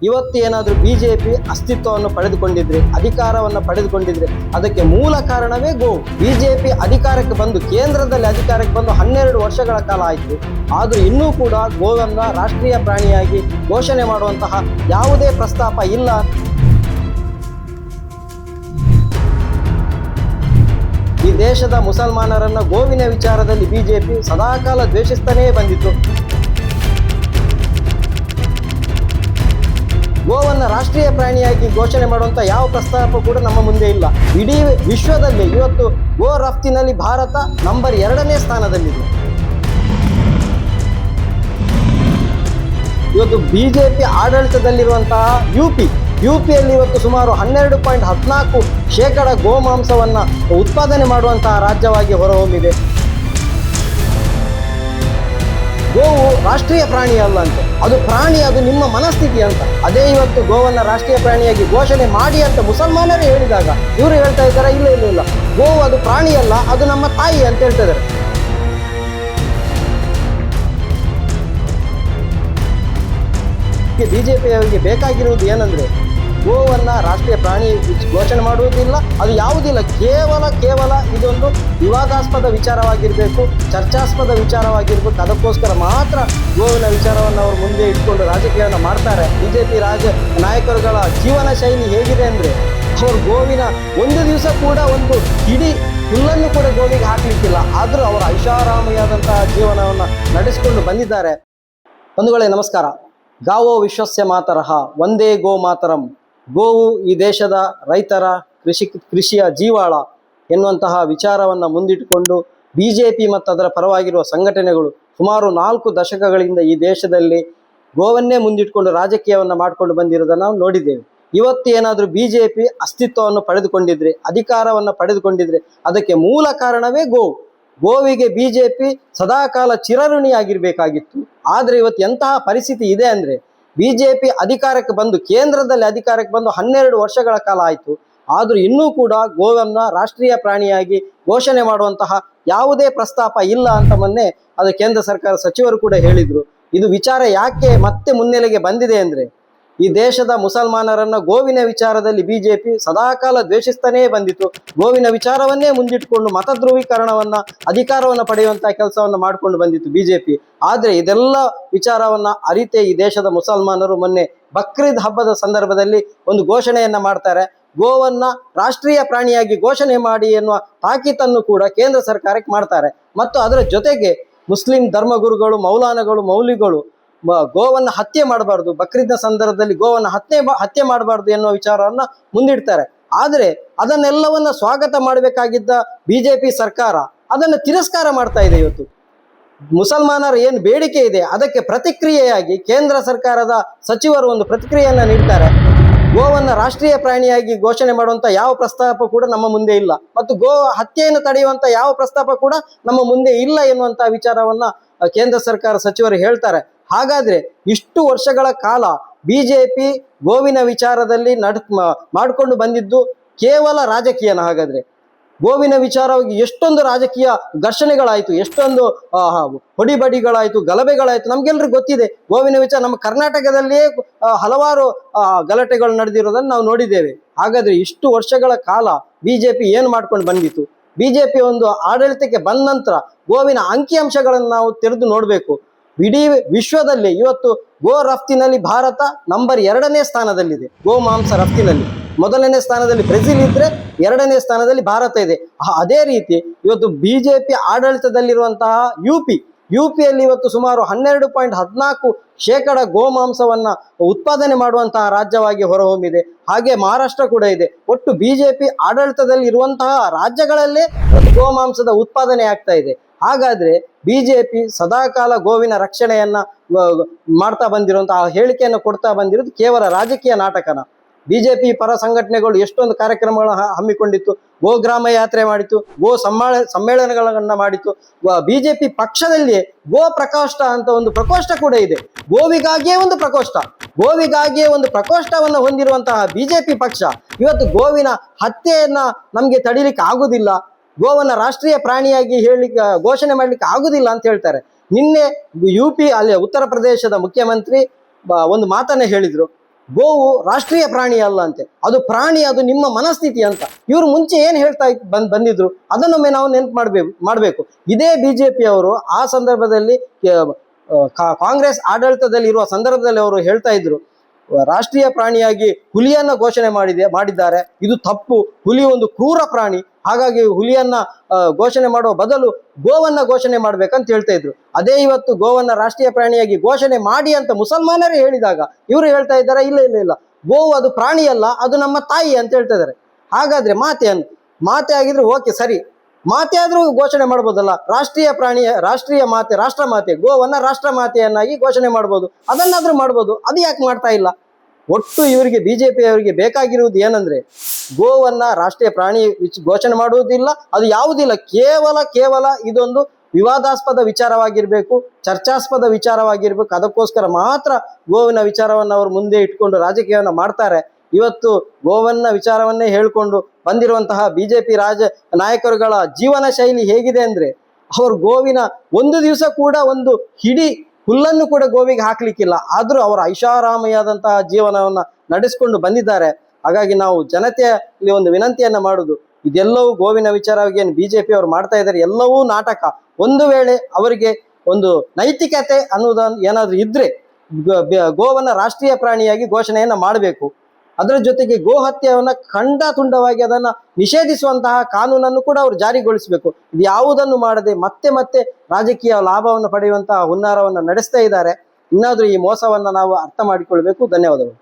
ಇವತ್ತು ಏನಾದರೂ ಬಿಜೆಪಿ ಅಸ್ತಿತ್ವವನ್ನು ಪಡೆದುಕೊಂಡಿದ್ರೆ, ಅಧಿಕಾರವನ್ನು ಪಡೆದುಕೊಂಡಿದ್ರೆ ಅದಕ್ಕೆ ಮೂಲ ಕಾರಣವೇ ಗೋವು. ಬಿಜೆಪಿ ಅಧಿಕಾರಕ್ಕೆ ಬಂದು, ಕೇಂದ್ರದಲ್ಲಿ ಅಧಿಕಾರಕ್ಕೆ ಬಂದು 12 ವರ್ಷಗಳ ಕಾಲ ಆಯಿತು. ಆದರೂ ಇನ್ನೂ ಕೂಡ ಗೋವನ್ನು ರಾಷ್ಟ್ರೀಯ ಪ್ರಾಣಿಯಾಗಿ ಘೋಷಣೆ ಮಾಡುವಂತಹ ಯಾವುದೇ ಪ್ರಸ್ತಾಪ ಇಲ್ಲ. ಈ ದೇಶದ ಮುಸಲ್ಮಾನರನ್ನ ಗೋವಿನ ವಿಚಾರದಲ್ಲಿ ಬಿಜೆಪಿ ಸದಾಕಾಲ ದ್ವೇಷಿಸ್ತಾನೇ ಬಂದಿತ್ತು. ಗೋವನ್ನು ರಾಷ್ಟ್ರೀಯ ಪ್ರಾಣಿಯಾಗಿ ಘೋಷಣೆ ಮಾಡುವಂಥ ಯಾವ ಪ್ರಸ್ತಾಪ ಕೂಡ ನಮ್ಮ ಮುಂದೆ ಇಲ್ಲ. ಇಡೀ ವಿಶ್ವದಲ್ಲಿ ಇವತ್ತು ಗೋ ರಫ್ತಿನಲ್ಲಿ ಭಾರತ ನಂಬರ್ 2ನೇ ಸ್ಥಾನದಲ್ಲಿದೆ. ಇವತ್ತು ಬಿಜೆಪಿ ಆಡಳಿತದಲ್ಲಿರುವಂತಹ ಯುಪಿಯಲ್ಲಿ ಇವತ್ತು ಸುಮಾರು 12.14% ಗೋಮಾಂಸವನ್ನು ಉತ್ಪಾದನೆ ಮಾಡುವಂತಹ ರಾಜ್ಯವಾಗಿ ಹೊರಹೊಮ್ಮಿದೆ. ಗೋವು ರಾಷ್ಟ್ರೀಯ ಪ್ರಾಣಿ ಅಲ್ಲ ಅಂತೆ, ಅದು ಪ್ರಾಣಿ, ಅದು ನಿಮ್ಮ ಮನಸ್ಥಿತಿ ಅಂತ. ಅದೇ ಇವತ್ತು ಗೋವನ್ನು ರಾಷ್ಟ್ರೀಯ ಪ್ರಾಣಿಯಾಗಿ ಘೋಷಣೆ ಮಾಡಿ ಅಂತ ಮುಸಲ್ಮಾನರೇ ಹೇಳಿದಾಗ ಇವರು ಹೇಳ್ತಾ ಇದ್ದಾರೆ, ಇಲ್ಲ ಗೋವು ಅದು ಪ್ರಾಣಿ ಅಲ್ಲ, ಅದು ನಮ್ಮ ತಾಯಿ ಅಂತ ಹೇಳ್ತಾ ಇದ್ದಾರೆ. ಬಿಜೆಪಿಯವರಿಗೆ ಬೇಕಾಗಿರುವುದು ಏನಂದ್ರೆ, ಗೋವನ್ನು ರಾಷ್ಟ್ರೀಯ ಪ್ರಾಣಿ ಘೋಷಣೆ ಮಾಡುವುದಿಲ್ಲ, ಅದು ಯಾವುದಿಲ್ಲ, ಕೇವಲ ಇದೊಂದು ವಿವಾದಾಸ್ಪದ ವಿಚಾರವಾಗಿರಬೇಕು, ಚರ್ಚಾಸ್ಪದ ವಿಚಾರವಾಗಿರ್ಬೇಕು. ಅದಕ್ಕೋಸ್ಕರ ಮಾತ್ರ ಗೋವಿನ ವಿಚಾರವನ್ನು ಅವರು ಮುಂದೆ ಇಟ್ಕೊಂಡು ರಾಜಕೀಯವನ್ನು ಮಾಡ್ತಾರೆ. ಬಿಜೆಪಿ ನಾಯಕರುಗಳ ಜೀವನ ಶೈಲಿ ಹೇಗಿದೆ ಅಂದರೆ, ಅವರು ಗೋವಿನ ಒಂದು ದಿವಸ ಕೂಡ ಒಂದು ಇಡೀ ಹುಲ್ಲನ್ನು ಕೂಡ ಗೋವಿಗೆ ಹಾಕಲಿಕ್ಕಿಲ್ಲ, ಆದರೂ ಅವರ ಐಷಾರಾಮಿಯಾದಂತಹ ಜೀವನವನ್ನು ನಡೆಸಿಕೊಂಡು ಬಂದಿದ್ದಾರೆ. ಬಂಧುಗಳೇ ನಮಸ್ಕಾರ. ಗಾವೋ ವಿಶ್ವಸ್ಯ ಮಾತರಃ, ಒಂದೇ ಗೋ ಮಾತರಂ. ಗೋವು ಈ ದೇಶದ ರೈತರ ಕೃಷಿಯ ಜೀವಾಳ ಎನ್ನುವಂತಹ ವಿಚಾರವನ್ನು ಮುಂದಿಟ್ಟುಕೊಂಡು ಬಿಜೆಪಿ ಮತ್ತು ಅದರ ಪರವಾಗಿರುವ ಸಂಘಟನೆಗಳು ಸುಮಾರು 4 ದಶಕಗಳಿಂದ ಈ ದೇಶದಲ್ಲಿ ಗೋವನ್ನೇ ಮುಂದಿಟ್ಟುಕೊಂಡು ರಾಜಕೀಯವನ್ನು ಮಾಡಿಕೊಂಡು ಬಂದಿರೋದನ್ನು ನಾವು ನೋಡಿದ್ದೇವೆ. ಇವತ್ತು ಏನಾದರೂ ಬಿಜೆಪಿ ಅಸ್ತಿತ್ವವನ್ನು ಪಡೆದುಕೊಂಡಿದ್ರೆ, ಅಧಿಕಾರವನ್ನು ಪಡೆದುಕೊಂಡಿದ್ರೆ ಅದಕ್ಕೆ ಮೂಲ ಕಾರಣವೇ ಗೋವು. ಗೋವಿಗೆ ಬಿಜೆಪಿ ಸದಾಕಾಲ ಚಿರಋಣಿಯಾಗಿರಬೇಕಾಗಿತ್ತು. ಆದರೆ ಇವತ್ತು ಎಂತಹ ಪರಿಸ್ಥಿತಿ ಇದೆ ಅಂದರೆ, ಬಿಜೆಪಿ ಅಧಿಕಾರಕ್ಕೆ ಬಂದು, ಕೇಂದ್ರದಲ್ಲಿ ಅಧಿಕಾರಕ್ಕೆ ಬಂದು 12 ವರ್ಷಗಳ ಕಾಲ ಆಯಿತು. ಆದರೂ ಇನ್ನೂ ಕೂಡ ಗೋವನ್ನು ರಾಷ್ಟ್ರೀಯ ಪ್ರಾಣಿಯಾಗಿ ಘೋಷಣೆ ಮಾಡುವಂತಹ ಯಾವುದೇ ಪ್ರಸ್ತಾಪ ಇಲ್ಲ ಅಂತ ಮೊನ್ನೆ ಅದು ಕೇಂದ್ರ ಸರ್ಕಾರ ಸಚಿವರು ಕೂಡ ಹೇಳಿದರು. ಇದು ವಿಚಾರ ಯಾಕೆ ಮತ್ತೆ ಮುನ್ನೆಲೆಗೆ ಬಂದಿದೆ ಅಂದರೆ, ಈ ದೇಶದ ಮುಸಲ್ಮಾನರನ್ನ ಗೋವಿನ ವಿಚಾರದಲ್ಲಿ ಬಿಜೆಪಿ ಸದಾಕಾಲ ದ್ವೇಷಿಸ್ತಾನೇ ಬಂದಿತ್ತು. ಗೋವಿನ ವಿಚಾರವನ್ನೇ ಮುಂದಿಟ್ಟುಕೊಂಡು ಮತ ಧ್ರುವೀಕರಣವನ್ನ, ಅಧಿಕಾರವನ್ನು ಪಡೆಯುವಂತಹ ಕೆಲಸವನ್ನು ಮಾಡಿಕೊಂಡು ಬಂದಿತ್ತು ಬಿಜೆಪಿ. ಆದರೆ ಇದೆಲ್ಲ ವಿಚಾರವನ್ನ ಅರಿತೇ ಈ ದೇಶದ ಮುಸಲ್ಮಾನರು ಮೊನ್ನೆ ಬಕ್ರೀದ್ ಹಬ್ಬದ ಸಂದರ್ಭದಲ್ಲಿ ಒಂದು ಘೋಷಣೆಯನ್ನ ಮಾಡ್ತಾರೆ. ಗೋವನ್ನ ರಾಷ್ಟ್ರೀಯ ಪ್ರಾಣಿಯಾಗಿ ಘೋಷಣೆ ಮಾಡಿ ಎನ್ನುವ ತಾಕೀತನ್ನು ಕೂಡ ಕೇಂದ್ರ ಸರ್ಕಾರಕ್ಕೆ ಮಾಡ್ತಾರೆ. ಮತ್ತು ಅದರ ಜೊತೆಗೆ ಮುಸ್ಲಿಂ ಧರ್ಮಗುರುಗಳು, ಮೌಲಿಗಳು ಗೋವನ್ನು ಹತ್ಯೆ ಮಾಡಬಾರ್ದು, ಬಕ್ರೀದ್ನ ಸಂದರ್ಭದಲ್ಲಿ ಗೋವನ್ನು ಹತ್ಯೆ ಮಾಡಬಾರ್ದು ಎನ್ನುವ ವಿಚಾರವನ್ನು ಮುಂದಿಡ್ತಾರೆ. ಆದರೆ ಅದನ್ನೆಲ್ಲವನ್ನ ಸ್ವಾಗತ ಮಾಡಬೇಕಾಗಿದ್ದ ಬಿಜೆಪಿ ಸರ್ಕಾರ ಅದನ್ನು ತಿರಸ್ಕಾರ ಮಾಡ್ತಾ ಇದೆ. ಇವತ್ತು ಮುಸಲ್ಮಾನರ ಏನು ಬೇಡಿಕೆ ಇದೆ ಅದಕ್ಕೆ ಪ್ರತಿಕ್ರಿಯೆಯಾಗಿ ಕೇಂದ್ರ ಸರ್ಕಾರದ ಸಚಿವರು ಒಂದು ಪ್ರತಿಕ್ರಿಯೆಯನ್ನು ನೀಡ್ತಾರೆ. ಗೋವನ್ನು ರಾಷ್ಟ್ರೀಯ ಪ್ರಾಣಿಯಾಗಿ ಘೋಷಣೆ ಮಾಡುವಂಥ ಯಾವ ಪ್ರಸ್ತಾಪ ಕೂಡ ನಮ್ಮ ಮುಂದೆ ಇಲ್ಲ, ಮತ್ತು ಗೋ ಹತ್ಯೆಯನ್ನು ತಡೆಯುವಂಥ ಯಾವ ಪ್ರಸ್ತಾಪ ಕೂಡ ನಮ್ಮ ಮುಂದೆ ಇಲ್ಲ ಎನ್ನುವಂಥ ವಿಚಾರವನ್ನು ಕೇಂದ್ರ ಸರ್ಕಾರ ಸಚಿವರು ಹೇಳ್ತಾರೆ. ಹಾಗಾದ್ರೆ ಇಷ್ಟು ವರ್ಷಗಳ ಕಾಲ ಬಿಜೆಪಿ ಗೋವಿನ ವಿಚಾರದಲ್ಲಿ ಮಾಡಿಕೊಂಡು ಬಂದಿದ್ದು ಕೇವಲ ರಾಜಕೀಯನ? ಹಾಗಾದ್ರೆ ಗೋವಿನ ವಿಚಾರವಾಗಿ ಎಷ್ಟೊಂದು ರಾಜಕೀಯ ಘರ್ಷಣೆಗಳಾಯಿತು, ಎಷ್ಟೊಂದು ಹೊಡಿಬಡಿಗಳಾಯಿತು, ಗಲಭೆಗಳಾಯಿತು, ನಮ್ಗೆಲ್ರಿಗೂ ಗೊತ್ತಿದೆ. ಗೋವಿನ ವಿಚಾರ ನಮ್ಮ ಕರ್ನಾಟಕದಲ್ಲಿಯೇ ಹಲವಾರು ಗಲಾಟೆಗಳು ನಡೆದಿರೋದನ್ನು ನಾವು ನೋಡಿದ್ದೇವೆ. ಹಾಗಾದ್ರೆ ಇಷ್ಟು ವರ್ಷಗಳ ಕಾಲ ಬಿಜೆಪಿ ಏನು ಮಾಡ್ಕೊಂಡು ಬಂದಿತ್ತು? ಬಿಜೆಪಿ ಒಂದು ಆಡಳಿತಕ್ಕೆ ಬಂದ ನಂತರ ಗೋವಿನ ಅಂಕಿಅಂಶಗಳನ್ನು ನಾವು ತೆರೆದು ನೋಡಬೇಕು. ಇಡೀ ವಿಶ್ವದಲ್ಲಿ ಇವತ್ತು ಗೋ ರಫ್ತಿನಲ್ಲಿ ಭಾರತ ನಂಬರ್ 2ನೇ ಸ್ಥಾನದಲ್ಲಿದೆ. ಗೋಮಾಂಸ ರಫ್ತಿನಲ್ಲಿ 1ನೇ ಸ್ಥಾನದಲ್ಲಿ ಬ್ರೆಜಿಲ್ ಇದ್ರೆ, 2ನೇ ಸ್ಥಾನದಲ್ಲಿ ಭಾರತ ಇದೆ. ಅದೇ ರೀತಿ ಇವತ್ತು ಬಿಜೆಪಿ ಆಡಳಿತದಲ್ಲಿರುವಂತಹ ಯುಪಿಯಲ್ಲಿ ಇವತ್ತು ಸುಮಾರು 12.14% ಗೋಮಾಂಸವನ್ನ ಉತ್ಪಾದನೆ ಮಾಡುವಂತಹ ರಾಜ್ಯವಾಗಿ ಹೊರಹೊಮ್ಮಿದೆ. ಹಾಗೆ ಮಹಾರಾಷ್ಟ್ರ ಕೂಡ ಇದೆ. ಒಟ್ಟು ಬಿಜೆಪಿ ಆಡಳಿತದಲ್ಲಿ ಇರುವಂತಹ ರಾಜ್ಯಗಳಲ್ಲೇ ಗೋಮಾಂಸದ ಉತ್ಪಾದನೆ ಆಗ್ತಾ ಇದೆ. ಹಾಗಾದ್ರೆ ಬಿಜೆಪಿ ಸದಾಕಾಲ ಗೋವಿನ ರಕ್ಷಣೆಯನ್ನ ಮಾಡ್ತಾ ಬಂದಿರುವಂತಹ ಹೇಳಿಕೆಯನ್ನು ಕೊಡ್ತಾ ಬಂದಿರೋದು ಕೇವಲ ರಾಜಕೀಯ ನಾಟಕನ? ಬಿಜೆಪಿ ಪರ ಸಂಘಟನೆಗಳು ಎಷ್ಟೊಂದು ಕಾರ್ಯಕ್ರಮಗಳನ್ನು ಹಮ್ಮಿಕೊಂಡಿತ್ತು, ಗೋ ಗ್ರಾಮ ಯಾತ್ರೆ ಮಾಡಿತು, ಗೋ ಸಮ್ಮೇಳನಗಳನ್ನ ಮಾಡಿತು. ಬಿಜೆಪಿ ಪಕ್ಷದಲ್ಲಿಯೇ ಗೋ ಪ್ರಕೋಷ್ಠ ಅಂತ ಒಂದು ಪ್ರಕೋಷ್ಠ ಕೂಡ ಇದೆ. ಗೋವಿಗಾಗಿಯೇ ಒಂದು ಪ್ರಕೋಷ್ಠವನ್ನು ಹೊಂದಿರುವಂತಹ ಬಿಜೆಪಿ ಪಕ್ಷ ಇವತ್ತು ಗೋವಿನ ಹತ್ಯೆಯನ್ನ ನಮ್ಗೆ ತಡಿಲಿಕ್ಕೆ ಆಗುದಿಲ್ಲ, ಗೋವನ್ನು ರಾಷ್ಟ್ರೀಯ ಪ್ರಾಣಿಯಾಗಿ ಘೋಷಣೆ ಮಾಡ್ಲಿಕ್ಕೆ ಆಗುದಿಲ್ಲ ಅಂತ ಹೇಳ್ತಾರೆ. ನಿನ್ನೆ ಯುಪಿ ಅಲ್ಲಿ ಉತ್ತರ ಪ್ರದೇಶದ ಮುಖ್ಯಮಂತ್ರಿ ಒಂದು ಮಾತನ್ನ ಹೇಳಿದ್ರು. ಗೋವು ರಾಷ್ಟ್ರೀಯ ಪ್ರಾಣಿ ಅಲ್ಲ ಅಂತೆ, ಅದು ಪ್ರಾಣಿ, ಅದು ನಿಮ್ಮ ಮನಸ್ಥಿತಿ ಅಂತ ಇವರು ಮುಂಚೆ ಏನು ಹೇಳ್ತಾ ಬಂದಿದ್ರು ಅದನ್ನೊಮ್ಮೆ ನಾವು ನೆನಪು ಮಾಡಬೇಕು. ಇದೇ ಬಿಜೆಪಿ ಅವರು ಆ ಸಂದರ್ಭದಲ್ಲಿ ಕಾಂಗ್ರೆಸ್ ಆಡಳಿತದಲ್ಲಿ ಇರುವ ಸಂದರ್ಭದಲ್ಲಿ ಅವರು ಹೇಳ್ತಾ ಇದ್ರು, ರಾಷ್ಟ್ರೀಯ ಪ್ರಾಣಿಯಾಗಿ ಹುಲಿಯನ್ನ ಘೋಷಣೆ ಮಾಡಿದ್ದಾರೆ, ಇದು ತಪ್ಪು, ಹುಲಿ ಒಂದು ಕ್ರೂರ ಪ್ರಾಣಿ, ಹಾಗಾಗಿ ಹುಲಿಯನ್ನ ಘೋಷಣೆ ಮಾಡುವ ಬದಲು ಗೋವನ್ನ ಘೋಷಣೆ ಮಾಡ್ಬೇಕಂತ ಹೇಳ್ತಾ ಇದ್ರು. ಅದೇ ಇವತ್ತು ಗೋವನ್ನ ರಾಷ್ಟ್ರೀಯ ಪ್ರಾಣಿಯಾಗಿ ಘೋಷಣೆ ಮಾಡಿ ಅಂತ ಮುಸಲ್ಮಾನರೇ ಹೇಳಿದಾಗ ಇವರು ಹೇಳ್ತಾ ಇದ್ದಾರೆ, ಇಲ್ಲ ಇಲ್ಲ ಇಲ್ಲ, ಗೋವು ಅದು ಪ್ರಾಣಿಯಲ್ಲ, ಅದು ನಮ್ಮ ತಾಯಿ ಅಂತ ಹೇಳ್ತಾ ಇದ್ದಾರೆ. ಹಾಗಾದ್ರೆ ಮಾತೆ ಆಗಿದ್ರೆ ಓಕೆ ಸರಿ, ಮಾತೆ ಆದ್ರೂ ಘೋಷಣೆ ಮಾಡ್ಬೋದಲ್ಲ, ರಾಷ್ಟ್ರೀಯ ಪ್ರಾಣಿಯ ರಾಷ್ಟ್ರೀಯ ಮಾತೆ, ರಾಷ್ಟ್ರ ಮಾತೆ ಗೋವನ್ನ ರಾಷ್ಟ್ರ ಮಾತೆಯನ್ನಾಗಿ ಘೋಷಣೆ ಮಾಡ್ಬೋದು, ಅದನ್ನಾದ್ರೂ ಮಾಡ್ಬೋದು, ಅದು ಯಾಕೆ ಮಾಡ್ತಾ ಇಲ್ಲ? ಒಟ್ಟು ಇವರಿಗೆ ಬಿಜೆಪಿ ಅವರಿಗೆ ಬೇಕಾಗಿರುವುದು ಏನಂದ್ರೆ ಗೋವನ್ನ ರಾಷ್ಟ್ರೀಯ ಪ್ರಾಣಿ ಘೋಷಣೆ ಮಾಡುವುದಿಲ್ಲ, ಅದು ಯಾವುದಿಲ್ಲ, ಕೇವಲ ಇದೊಂದು ವಿವಾದಾಸ್ಪದ ವಿಚಾರವಾಗಿರ್ಬೇಕು, ಚರ್ಚಾಸ್ಪದ ವಿಚಾರವಾಗಿರ್ಬೇಕು, ಅದಕ್ಕೋಸ್ಕರ ಮಾತ್ರ ಗೋವಿನ ವಿಚಾರವನ್ನು ಅವರು ಮುಂದೆ ಇಟ್ಕೊಂಡು ರಾಜಕೀಯವನ್ನು ಮಾಡ್ತಾರೆ. ಇವತ್ತು ಗೋವನ್ನ ವಿಚಾರವನ್ನೇ ಹೇಳ್ಕೊಂಡು ಬಂದಿರುವಂತಹ ಬಿಜೆಪಿ ನಾಯಕರುಗಳ ಜೀವನ ಶೈಲಿ ಹೇಗಿದೆ ಅಂದ್ರೆ, ಅವರು ಗೋವಿನ ಒಂದು ದಿವಸ ಕೂಡ ಒಂದು ಹಿಡಿ ಹುಲ್ಲನ್ನು ಕೂಡ ಗೋವಿಗೆ ಹಾಕ್ಲಿಕ್ಕಿಲ್ಲ, ಆದ್ರೂ ಅವರು ಐಷಾರಾಮಿಯಾದಂತಹ ಜೀವನವನ್ನ ನಡೆಸಿಕೊಂಡು ಬಂದಿದ್ದಾರೆ. ಹಾಗಾಗಿ ನಾವು ಜನತೆಯಲ್ಲಿ ಒಂದು ವಿನಂತಿಯನ್ನ ಮಾಡುದು, ಇದೆಲ್ಲವೂ ಗೋವಿನ ವಿಚಾರವಾಗಿ ಏನು ಬಿಜೆಪಿ ಅವರು ಮಾಡ್ತಾ ಇದ್ದಾರೆ ಎಲ್ಲವೂ ನಾಟಕ. ಒಂದು ವೇಳೆ ಅವರಿಗೆ ಒಂದು ನೈತಿಕತೆ ಅನ್ನೋದನ್ನು ಏನಾದ್ರೂ ಇದ್ರೆ ಗೋವನ್ನ ರಾಷ್ಟ್ರೀಯ ಪ್ರಾಣಿಯಾಗಿ ಘೋಷಣೆಯನ್ನ ಮಾಡಬೇಕು. ಅದರ ಜೊತೆಗೆ ಗೋ ಹತ್ಯೆಯನ್ನ ಖಂಡ ತುಂಡವಾಗಿ ಅದನ್ನ ನಿಷೇಧಿಸುವಂತಹ ಕಾನೂನನ್ನು ಕೂಡ ಅವರು ಜಾರಿಗೊಳಿಸಬೇಕು. ಇದು ಯಾವುದನ್ನು ಮಾಡದೆ ಮತ್ತೆ ರಾಜಕೀಯ ಲಾಭವನ್ನು ಪಡೆಯುವಂತಹ ಹುನ್ನಾರವನ್ನು ನಡೆಸ್ತಾ ಇದ್ದಾರೆ. ಇನ್ನಾದ್ರೂ ಈ ಮೋಸವನ್ನ ನಾವು ಅರ್ಥ ಮಾಡಿಕೊಳ್ಬೇಕು. ಧನ್ಯವಾದಗಳು.